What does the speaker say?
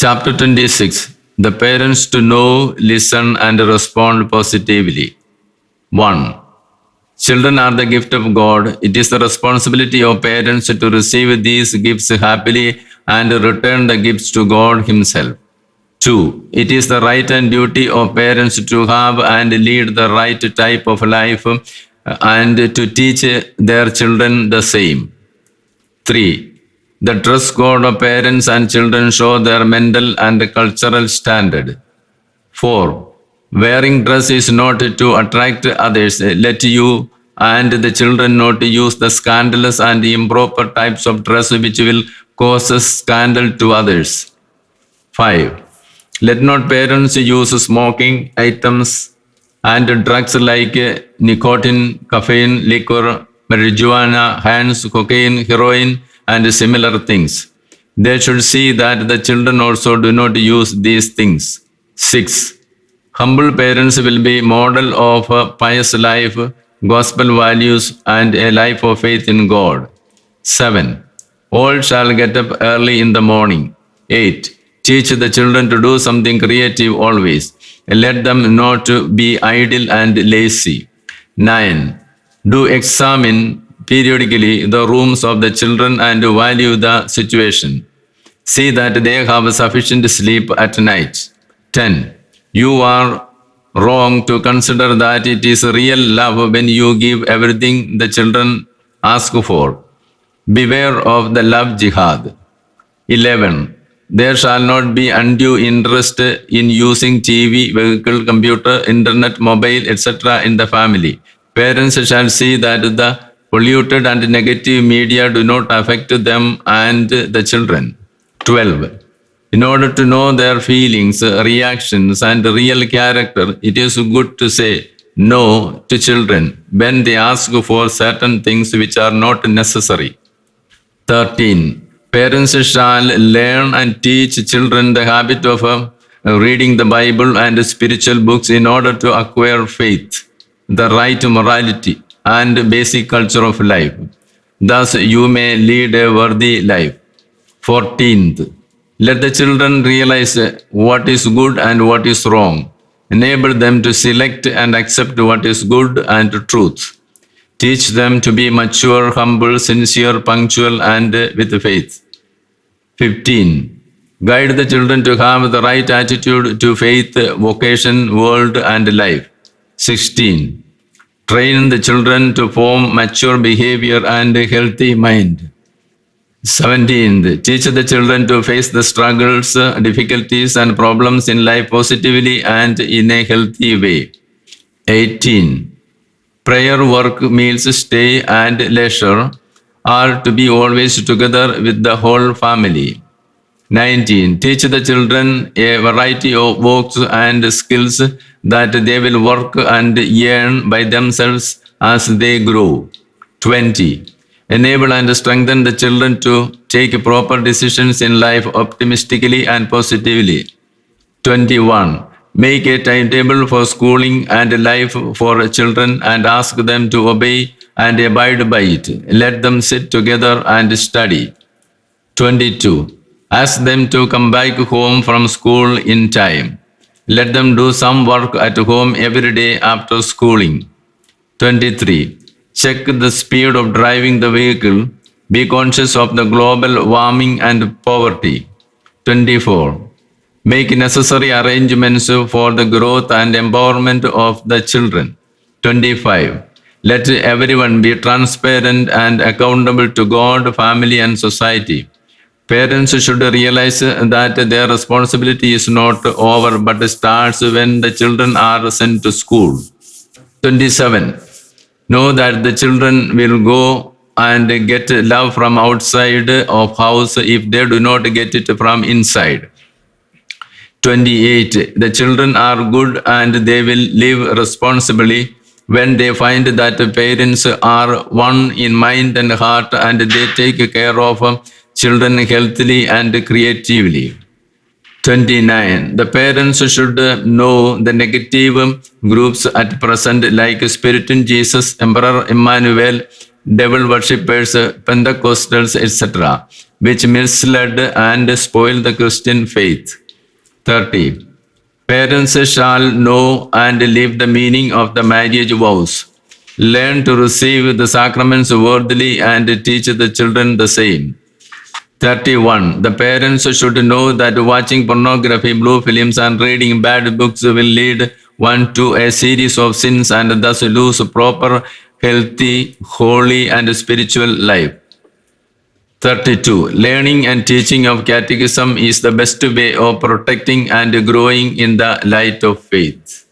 Chapter 26. The parents to know, listen, and respond positively. 1. Children are the gift of God. It is the responsibility of parents to receive these gifts happily and return the gifts to God Himself. 2. It is the right and duty of parents to have and lead the right type of life and to teach their children the same. 3. The dress code of parents and children show their mental and cultural standard. 4. Wearing dress is not to attract others. Let you and the children not use the scandalous and improper types of dress which will cause scandal to others. 5. Let not parents use smoking items and drugs like nicotine, caffeine, liquor, marijuana, hands, cocaine, heroin, and similar things. They should see that the children also do not use these things. 6. Humble parents will be model of a pious life, gospel values, and a life of faith in God. 7. All shall get up early in the morning. 8. Teach the children to do something creative always. Let them not be idle and lazy. 9. Do examine periodically the rooms of the children and value the situation. See that they have sufficient sleep at night. 10. You are wrong to consider that it is real love when you give everything the children ask for. Beware of the love jihad. 11. There shall not be undue interest in using TV, vehicle, computer, internet, mobile, etc. in the family. Parents shall see that the polluted and negative media do not affect them and the children. 12. In order to know their feelings, reactions, and real character, it is good to say no to children when they ask for certain things which are not necessary. 13. Parents shall learn and teach children the habit of reading the Bible and spiritual books in order to acquire faith, the right morality, and basic culture of life. Thus, you may lead a worthy life. 14th. Let the children realize what is good and what is wrong. Enable them to select and accept what is good and truth. Teach them to be mature, humble, sincere, punctual, and with faith. 15. Guide the children to have the right attitude to faith, vocation, world, and life. 16. Train the children to form mature behavior and a healthy mind. 17. Teach the children to face the struggles, difficulties, and problems in life positively and in a healthy way. 18. Prayer, work, meals, stay, and leisure are to be always together with the whole family. 19. Teach the children a variety of works and skills that they will work and earn by themselves as they grow. 20. Enable and strengthen the children to take proper decisions in life optimistically and positively. 21. Make a timetable for schooling and life for children and ask them to obey and abide by it. Let them sit together and study. 22. Ask them to come back home from school in time. Let them do some work at home every day after schooling. 23. Check the speed of driving the vehicle. Be conscious of the global warming and poverty. 24. Make necessary arrangements for the growth and empowerment of the children. 25. Let everyone be transparent and accountable to God, family, and society. Parents should realize that their responsibility is not over but starts when the children are sent to school. 27. Know that the children will go and get love from outside of house if they do not get it from inside. 28. The children are good and they will live responsibly when they find that the parents are one in mind and heart and they take care of children healthily and creatively. 29. The parents should know the negative groups at present like Spirit in Jesus, Emperor Emmanuel, devil worshippers, Pentecostals, etc. which misled and spoiled the Christian faith. 30. Parents shall know and live the meaning of the marriage vows. Learn to receive the sacraments worthily and teach the children the same. 31. The parents should know that watching pornography, blue films, and reading bad books will lead one to a series of sins and thus lose proper, healthy, holy, and spiritual life. 32. Learning and teaching of catechism is the best way of protecting and growing in the light of faith.